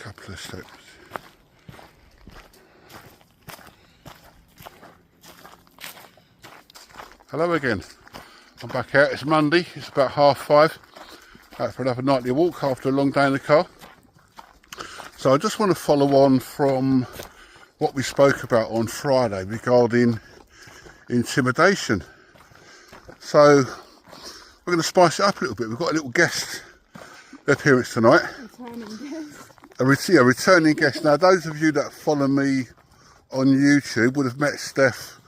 couple of steps. Hello again. I'm back out. It's Monday. It's about 5:30. Out for another nightly walk after a long day in the car. So I just want to follow on from what we spoke about on Friday regarding intimidation. So we're going to spice it up a little bit. We've got a little guest appearance tonight. A returning guest. Now, those of you that follow me on YouTube would have met Steph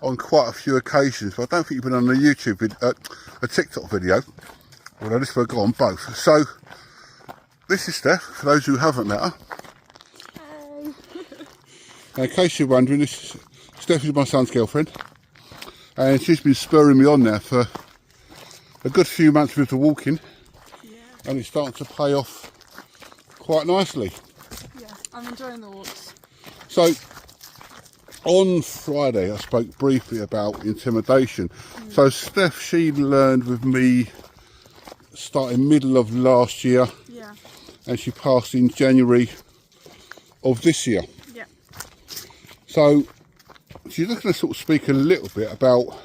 on quite a few occasions, but I don't think you've been on a YouTube video, a TikTok video. Well, this will go on both. So this is Steph, for those who haven't met her. Hey. Now, in case you're wondering, Steph is my son's girlfriend, and she's been spurring me on there for a good few months with the walking, and it's starting to pay off quite nicely. Yeah, I'm enjoying the walks. So on Friday I spoke briefly about intimidation. So Steph, she learned with me starting middle of last year, and she passed in January of this year. So she's just going to sort of speak a little bit about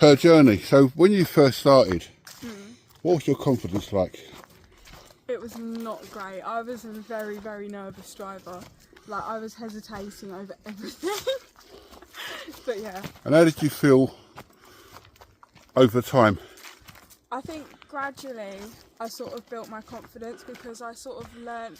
her journey. So when you first started, what was your confidence like? It was not great. I was a very, very nervous driver. Like, I was hesitating over everything. But yeah. And how did you feel over time? I think gradually I sort of built my confidence, because I sort of learned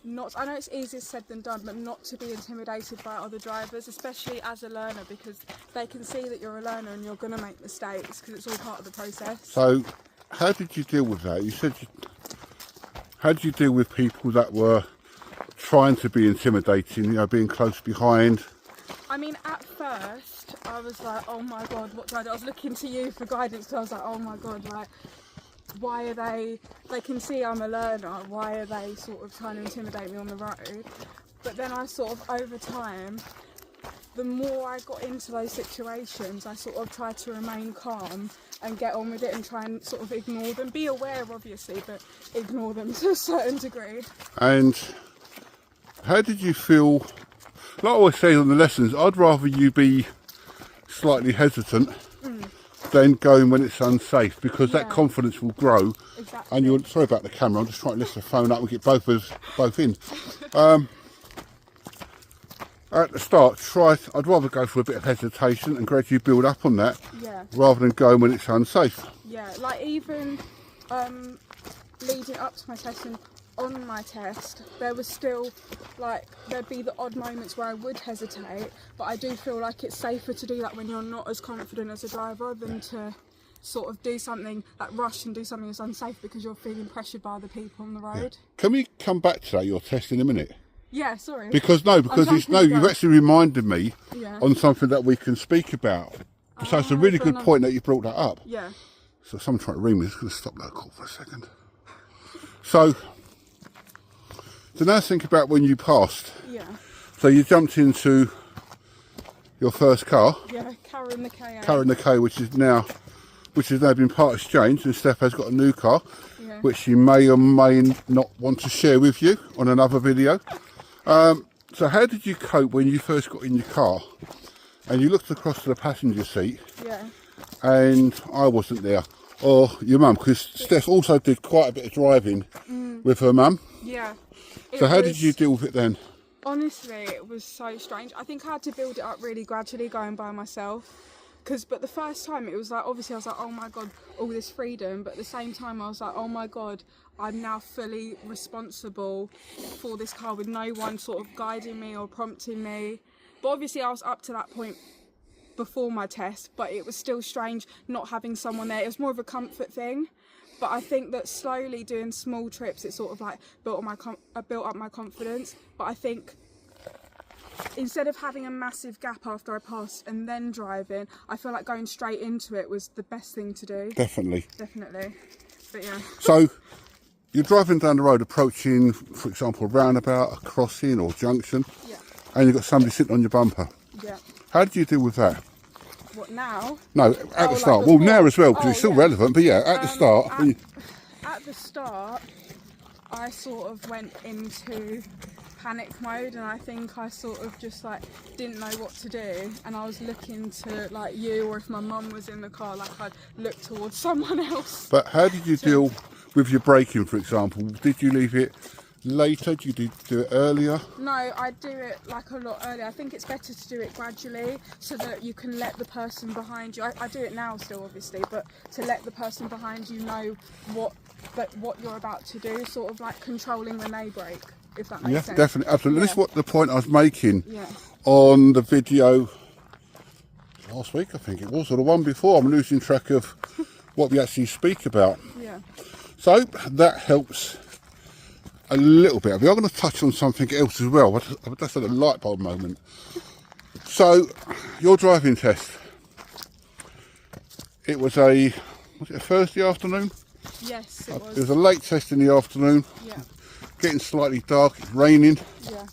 not, I know it's easier said than done, but not to be intimidated by other drivers, especially as a learner, because they can see that you're a learner and you're going to make mistakes, because it's all part of the process. So how did you deal with that? You said how did you deal with people that were trying to be intimidating, you know, being close behind? I mean, at first I was like, oh my god, what do I do? I was looking to you for guidance, because I was like, oh my god, like, why are they can see I'm a learner, why are they sort of trying to intimidate me on the road? But then I sort of, over time, the more I got into those situations, I sort of tried to remain calm and get on with it and try and sort of ignore them. Be aware, obviously, but ignore them to a certain degree. And how did you feel? Like I always say on the lessons, I'd rather you be slightly hesitant than going when it's unsafe, because that confidence will grow. Exactly. And you're, sorry about the camera, I'm just trying to lift the phone up and get both of us both in. At the start, I'd rather go for a bit of hesitation and gradually build up on that, rather than going when it's unsafe. Yeah, like even leading up to my test and on my test, there was still, like, there'd be the odd moments where I would hesitate, but I do feel like it's safer to do that when you're not as confident as a driver than to sort of do something, like rush and do something that's unsafe because you're feeling pressured by other people on the road. Can we come back to that, your test, in a minute? Yeah, sorry. Because you've actually reminded me on something that we can speak about. So it's a really good point that you brought that up. Yeah. So someone trying to ring me. Just going to stop that call for a second. So now think about when you passed. Yeah. So you jumped into your first car. Yeah, Karen the K. Karen the K, which has now been part exchanged, and Steph has got a new car, which she may or may not want to share with you on another video. So how did you cope when you first got in your car and you looked across to the passenger seat and I wasn't there, or your mum, because Steph also did quite a bit of driving with her mum? Yeah. So how did you deal with it then? Honestly, it was so strange. I think I had to build it up really gradually, going by myself. But the first time, it was like, obviously I was like, oh my god, all this freedom, but at the same time I was like, oh my god, I'm now fully responsible for this car with no one sort of guiding me or prompting me. But obviously I was up to that point before my test, but it was still strange not having someone there. It was more of a comfort thing. But I think that slowly doing small trips, it sort of like built up my confidence. But I think instead of having a massive gap after I passed and then driving, I feel like going straight into it was the best thing to do. Definitely. But yeah. So you're driving down the road, approaching, for example, a roundabout, a crossing or junction, and you've got somebody sitting on your bumper. Yeah. How did you deal with that? What, now? No, at the start. Well, now as well, because it's still relevant, but yeah, at the start. At the start, I sort of went into panic mode, and I think I sort of just like didn't know what to do, and I was looking to like you, or if my mum was in the car, like I'd look towards someone else. But how did you deal with your braking, for example? Did you leave it later? Did you do it earlier? No, I do it like a lot earlier. I think it's better to do it gradually so that you can let the person behind you. I do it now still, obviously, but to let the person behind you know what you're about to do, sort of like controlling when they brake, if that makes sense. Yeah, definitely, absolutely. Yeah. This is what the point I was making Yeah. on the video last week, I think it was, or the one before. I'm losing track of what we actually speak about. Yeah. So that helps a little bit. I'm going to touch on something else as well. That's at a light bulb moment. So your driving test, was it a Thursday afternoon? Yes, it was. It was a late test in the afternoon. Yeah. Getting slightly dark, it's raining. Yeah.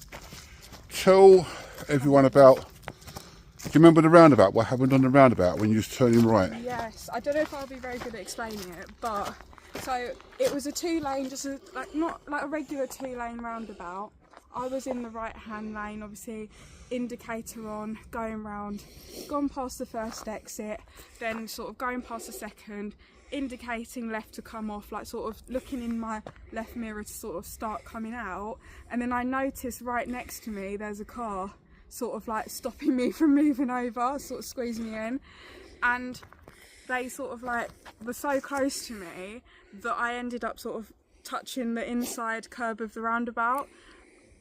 Tell everyone about, do you remember the roundabout? What happened on the roundabout when you was turning right? Yes. I don't know if I'll be very good at explaining it, but so it was a 2-lane, just not like a regular 2-lane roundabout. I was in the right hand lane, obviously, indicator on, going round, gone past the first exit, then sort of going past the second, indicating left to come off, like sort of looking in my left mirror to sort of start coming out, and then I noticed right next to me there's a car sort of like stopping me from moving over, sort of squeezing me in, and they sort of like were so close to me that I ended up sort of touching the inside curb of the roundabout.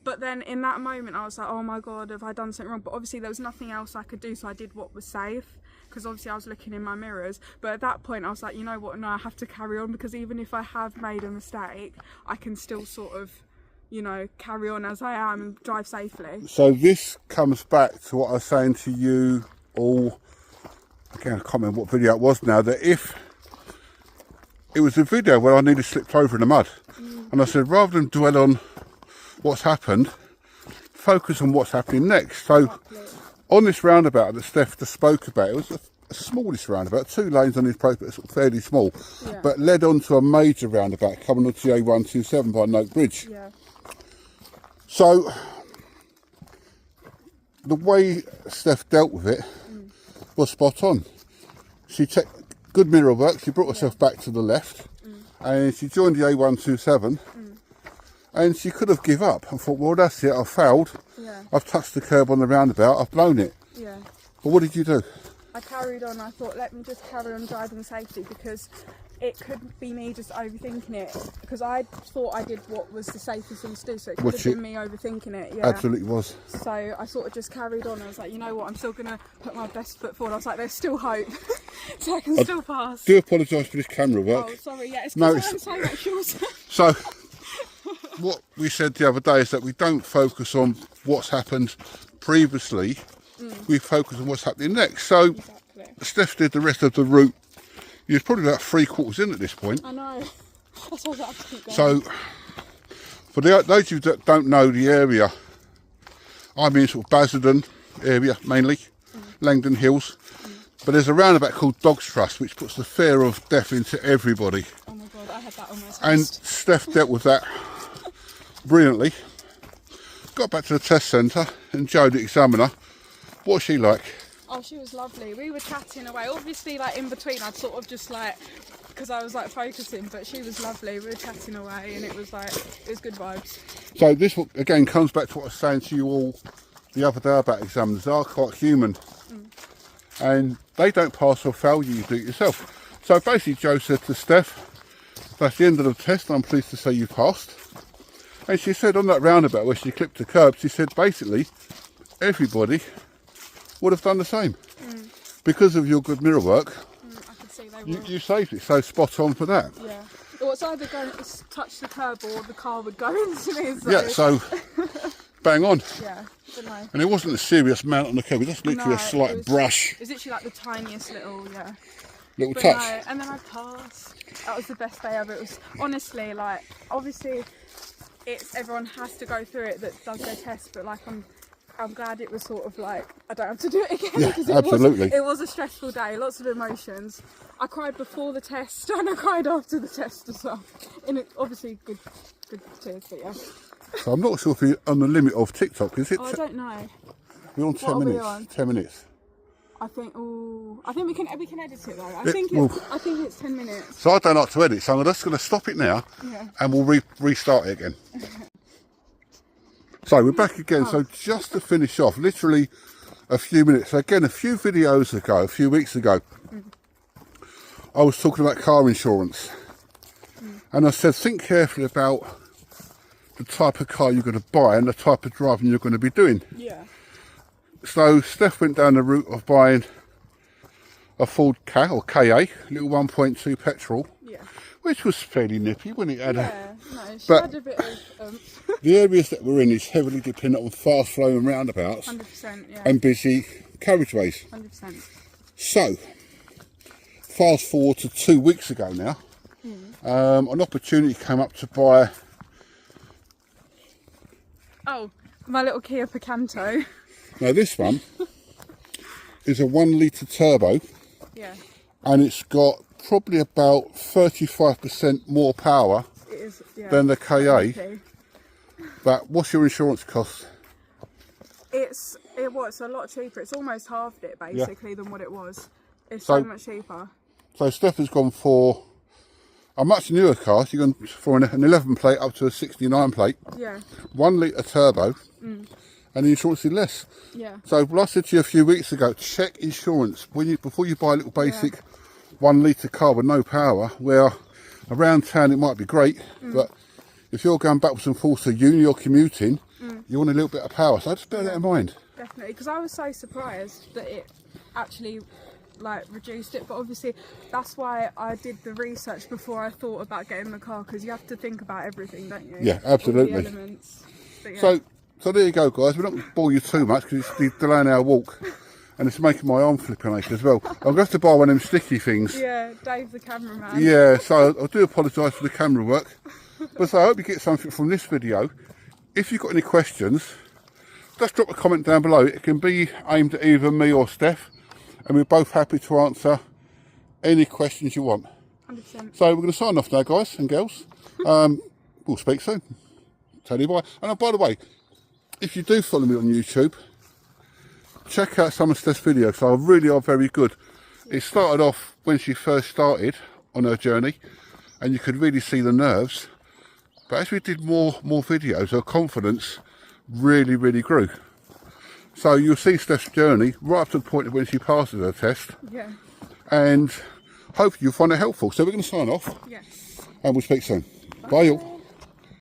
But then in that moment I was like, oh my god, have I done something wrong? But obviously there was nothing else I could do, so I did what was safe, because obviously I was looking in my mirrors. But at that point I was like, you know what, no, I have to carry on, because even if I have made a mistake, I can still sort of, you know, carry on as I am and drive safely. So this comes back to what I was saying to you all, again I can't remember what video it was now, that if it was a video where I nearly slipped over in the mud, and I said rather than dwell on what's happened, focus on what's happening next. So on this roundabout that Steph just spoke about, it was a smallest roundabout, 2 lanes on this place, but it's fairly small, but led on to a major roundabout coming onto the A127 by Noak Bridge. Yeah. So the way Steph dealt with it was spot on. She checked good mirror work, she brought herself back to the left, and she joined the A127, and she could have give up and thought, well, that's it, I've failed, I've touched the curb on the roundabout, I've blown it. Yeah. But what did you do? I carried on. I thought, let me just carry on driving safely, because it could be me just overthinking it, because I thought I did what was the safest thing to do, so it could have been me overthinking it. Yeah, absolutely was. So I sort of just carried on. I was like, you know what, I'm still going to put my best foot forward. I was like, there's still hope, so I can still pass. Do apologise for this camera work. Oh, sorry, yeah, it's because I'm so much shorter. So what we said the other day is that we don't focus on what's happened previously, we focus on what's happening next. So Exactly. Steph did the rest of the route. You're probably about 3/4 in at this point. I know. That's why I have to keep going. So for those of you that don't know the area, I'm in sort of Basildon area mainly, Langdon Hills, but there's a roundabout called Dog's Trust which puts the fear of death into everybody. Oh my god, I had that on my test. And Steph dealt with that brilliantly. Got back to the test centre, and Jo, the examiner, what's she like? Oh, she was lovely. We were chatting away. Obviously, like in between, I'd sort of just like, because I was like focusing, but she was lovely. We were chatting away, and it was good vibes. So this again comes back to what I was saying to you all the other day about examiners. They are quite human, and they don't pass or fail you do it yourself. So basically Jo said to Steph, that's the end of the test, I'm pleased to say you passed. And she said on that roundabout where she clipped the curb, she said basically everybody would have done the same. Because of your good mirror work, I could see they were. you saved it, so spot on for that. Yeah. Well, it's either going to touch the curb or the car would go into me. So. Yeah, so bang on. Yeah, but no. And it wasn't a serious mount on the curb, it was just literally a slight brush. It was literally like the tiniest little, Little but touch. no, and then I passed. That was the best day ever. It was honestly like, obviously, everyone has to go through it that does their test, but like I'm glad it was sort of like I don't have to do it again, because it was a stressful day, lots of emotions. I cried before the test and I cried after the test as well. In obviously good secretive, but yeah. So I'm not sure if we're on the limit of TikTok, is it? Oh, I don't know. We're on What 10 are we minutes. on? 10 minutes. I think we can edit it though. I Yeah, think well- it's 10 minutes. So I don't like to edit, so I'm just going to stop it now Yeah. and we'll restart it again. So we're back again. So just to finish off, literally a few minutes. So again, a few videos ago, a few weeks ago, I was talking about car insurance. And I said, think carefully about the type of car you're going to buy and the type of driving you're going to be doing. Yeah. So Steph went down the route of buying a Ford Ka or KA, little 1.2 petrol, Yeah. which was fairly nippy when it had Yeah. No, she But- had a bit of the areas that we're in is heavily dependent on fast flowing roundabouts 100%. Yeah. and busy carriageways. 100%. So, fast forward to 2 weeks ago now, an opportunity came up to buy, Oh, my little Kia Picanto. now this one is a 1 litre turbo Yeah. and it's got probably about 35% more power It is. Yeah. than the KA. Okay. But what's your insurance cost? It's a lot cheaper. It's almost halved it basically than what it was. It's So- so much cheaper. So Steph has gone for a much newer car. She's gone for an 11 plate up to a 69 plate, Yeah. 1 litre turbo, and the insurance is less. Yeah. So what I said to you a few weeks ago, check insurance before you buy a little basic 1 litre car with no power, where around town it might be great, but if you're going backwards and forwards to uni or commuting, you want a little bit of power. So just bear that in mind. Definitely, because I was so surprised that it actually like reduced it, but obviously that's why I did the research before I thought about getting the car, because you have to think about everything, don't you? Yeah, All absolutely. the elements. But yeah. So there you go, guys. We're not going to bore you too much because it's delaying our walk, and it's making my arm flipping ache as well. I'm going to have to buy one of them sticky things. Yeah, Dave the cameraman. Yeah, so I do apologise for the camera work, but so I hope you get something from this video. If you've got any questions, just drop a comment down below. It can be aimed at either me or Steph, and we're both happy to answer any questions you want. 100%. So we're going to sign off now, guys and girls. We'll speak soon. Tell you bye. And by the way, if you do follow me on YouTube, check out some of Steph's videos. So really are very good. It started off when she first started on her journey, and you could really see the nerves. But as we did more videos, her confidence really grew. So you'll see Steph's journey right up to the point of when she passes her test, Yeah. and hopefully you'll find it helpful. So we're going to sign off, Yes. and we'll speak soon. Bye, all.